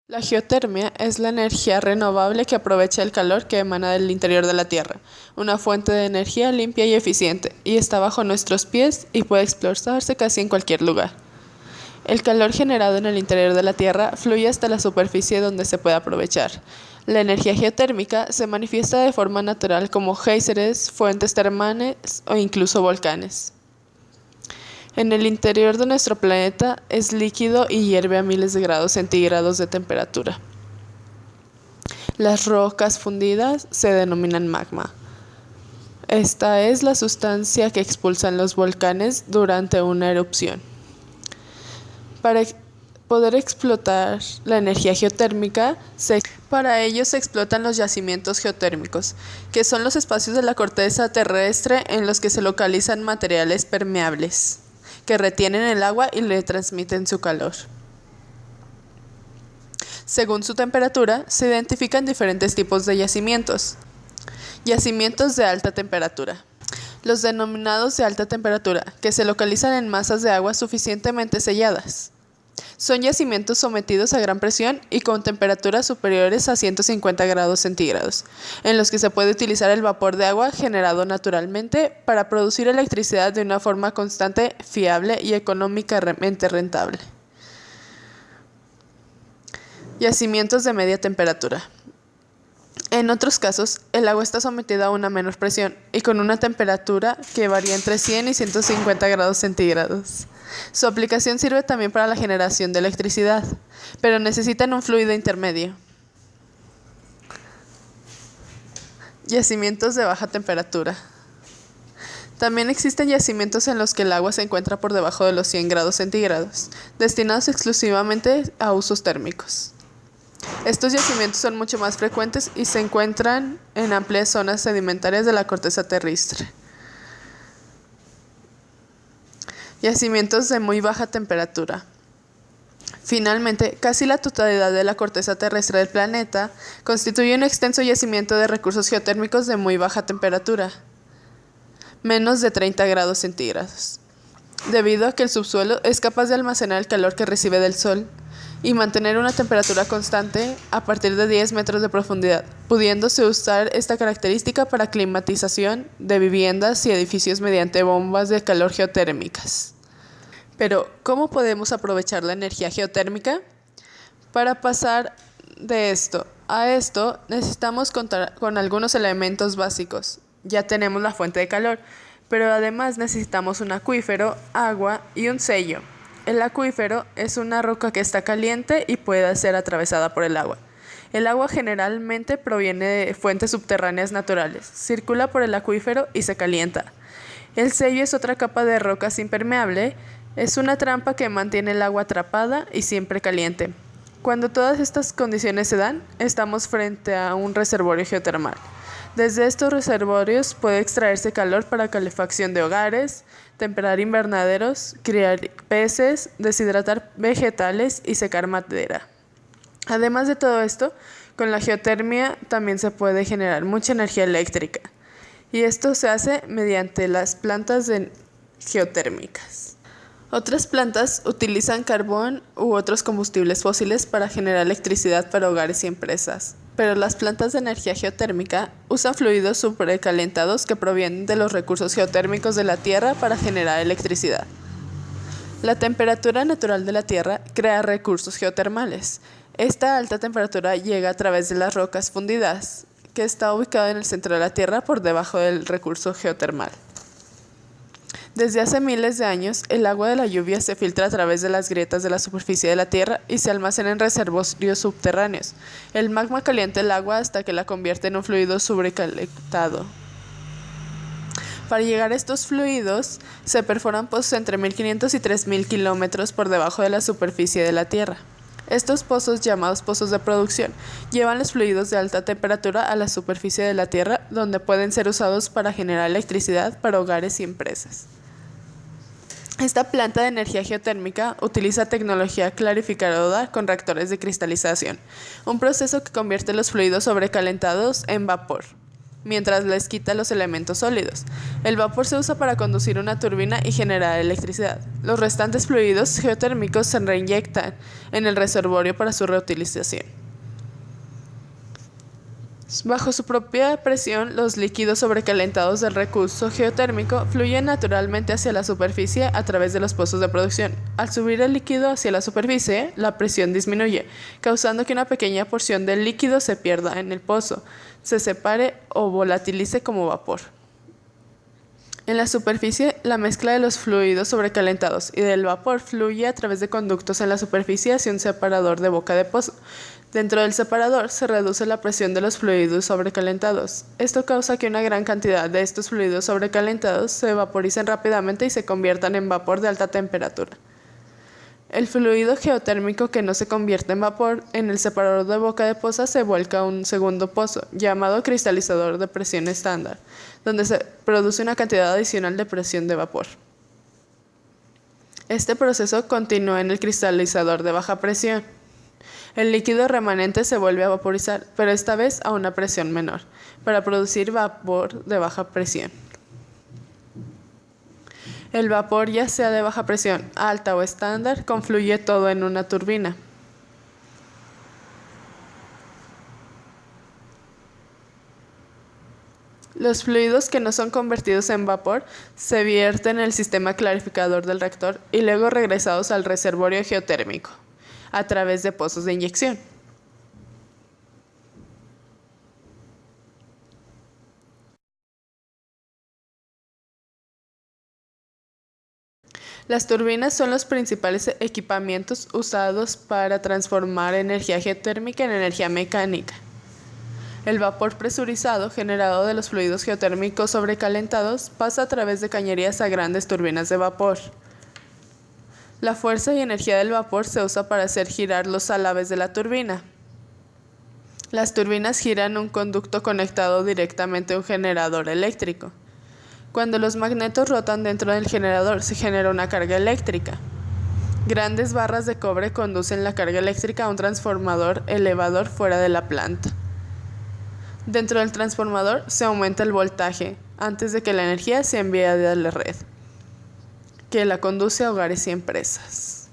La geotermia es la energía renovable que aprovecha el calor que emana del interior de la Tierra, una fuente de energía limpia y eficiente, y está bajo nuestros pies y puede explorarse casi en cualquier lugar. El calor generado en el interior de la Tierra fluye hasta la superficie donde se puede aprovechar. La energía geotérmica se manifiesta de forma natural como géiseres, fuentes termales o incluso volcanes. En el interior de nuestro planeta es líquido y hierve a miles de grados centígrados de temperatura. Las rocas fundidas se denominan magma. Esta es la sustancia que expulsan los volcanes durante una erupción. Para poder explotar la energía geotérmica, para ello se explotan los yacimientos geotérmicos, que son los espacios de la corteza terrestre en los que se localizan materiales permeables que retienen el agua y le transmiten su calor. Según su temperatura, se identifican diferentes tipos de yacimientos. Yacimientos de alta temperatura. Los denominados de alta temperatura, que se localizan en masas de agua suficientemente selladas. Son yacimientos sometidos a gran presión y con temperaturas superiores a 150 grados centígrados, en los que se puede utilizar el vapor de agua generado naturalmente para producir electricidad de una forma constante, fiable y económicamente rentable. Yacimientos de media temperatura. En otros casos, el agua está sometida a una menor presión y con una temperatura que varía entre 100 y 150 grados centígrados. Su aplicación sirve también para la generación de electricidad, pero necesitan un fluido intermedio. Yacimientos de baja temperatura. También existen yacimientos en los que el agua se encuentra por debajo de los 100 grados centígrados, destinados exclusivamente a usos térmicos. Estos yacimientos son mucho más frecuentes y se encuentran en amplias zonas sedimentarias de la corteza terrestre. Yacimientos de muy baja temperatura. Finalmente, casi la totalidad de la corteza terrestre del planeta constituye un extenso yacimiento de recursos geotérmicos de muy baja temperatura, menos de 30 grados centígrados, debido a que el subsuelo es capaz de almacenar el calor que recibe del sol y mantener una temperatura constante a partir de 10 metros de profundidad, pudiéndose usar esta característica para climatización de viviendas y edificios mediante bombas de calor geotérmicas. Pero, ¿cómo podemos aprovechar la energía geotérmica? Para pasar de esto a esto, necesitamos contar con algunos elementos básicos. Ya tenemos la fuente de calor, pero además necesitamos un acuífero, agua y un sello. El acuífero es una roca que está caliente y puede ser atravesada por el agua. El agua generalmente proviene de fuentes subterráneas naturales, circula por el acuífero y se calienta. El sello es otra capa de rocas impermeable, es una trampa que mantiene el agua atrapada y siempre caliente. Cuando todas estas condiciones se dan, estamos frente a un reservorio geotermal. Desde estos reservorios puede extraerse calor para calefacción de hogares, temperar invernaderos, criar peces, deshidratar vegetales y secar madera. Además de todo esto, con la geotermia también se puede generar mucha energía eléctrica. Y esto se hace mediante las plantas geotérmicas. Otras plantas utilizan carbón u otros combustibles fósiles para generar electricidad para hogares y empresas. Pero las plantas de energía geotérmica usan fluidos supercalentados que provienen de los recursos geotérmicos de la Tierra para generar electricidad. La temperatura natural de la Tierra crea recursos geotermales. Esta alta temperatura llega a través de las rocas fundidas, que está ubicada en el centro de la Tierra por debajo del recurso geotermal. Desde hace miles de años, el agua de la lluvia se filtra a través de las grietas de la superficie de la Tierra y se almacena en reservorios subterráneos. El magma calienta el agua hasta que la convierte en un fluido sobrecalentado. Para llegar a estos fluidos, se perforan pozos entre 1500 y 3000 kilómetros por debajo de la superficie de la Tierra. Estos pozos, llamados pozos de producción, llevan los fluidos de alta temperatura a la superficie de la Tierra, donde pueden ser usados para generar electricidad para hogares y empresas. Esta planta de energía geotérmica utiliza tecnología clarificadora con reactores de cristalización, un proceso que convierte los fluidos sobrecalentados en vapor. mientras les quita los elementos sólidos. El vapor se usa para conducir una turbina y generar electricidad. Los restantes fluidos geotérmicos se reinyectan en el reservorio para su reutilización. Bajo su propia presión, los líquidos sobrecalentados del recurso geotérmico fluyen naturalmente hacia la superficie a través de los pozos de producción. Al subir el líquido hacia la superficie, la presión disminuye, causando que una pequeña porción del líquido se pierda en el pozo, se separe o volatilice como vapor. En la superficie, la mezcla de los fluidos sobrecalentados y del vapor fluye a través de conductos en la superficie hacia un separador de boca de pozo. Dentro del separador se reduce la presión de los fluidos sobrecalentados. Esto causa que una gran cantidad de estos fluidos sobrecalentados se vaporicen rápidamente y se conviertan en vapor de alta temperatura. El fluido geotérmico que no se convierte en vapor en el separador de boca de poza se vuelca a un segundo pozo, llamado cristalizador de presión estándar, donde se produce una cantidad adicional de presión de vapor. Este proceso continúa en el cristalizador de baja presión. El líquido remanente se vuelve a vaporizar, pero esta vez a una presión menor, para producir vapor de baja presión. El vapor, ya sea de baja presión, alta o estándar, confluye todo en una turbina. Los fluidos que no son convertidos en vapor se vierten en el sistema clarificador del reactor y luego regresados al reservorio geotérmico a través de pozos de inyección. Las turbinas son los principales equipamientos usados para transformar energía geotérmica en energía mecánica. El vapor presurizado generado de los fluidos geotérmicos sobrecalentados pasa a través de cañerías a grandes turbinas de vapor. La fuerza y energía del vapor se usa para hacer girar los alaves de la turbina. Las turbinas giran un conducto conectado directamente a un generador eléctrico. Cuando los magnetos rotan dentro del generador, se genera una carga eléctrica. Grandes barras de cobre conducen la carga eléctrica a un transformador elevador fuera de la planta. Dentro del transformador se aumenta el voltaje antes de que la energía sea enviada a la red, que la conduce a hogares y empresas.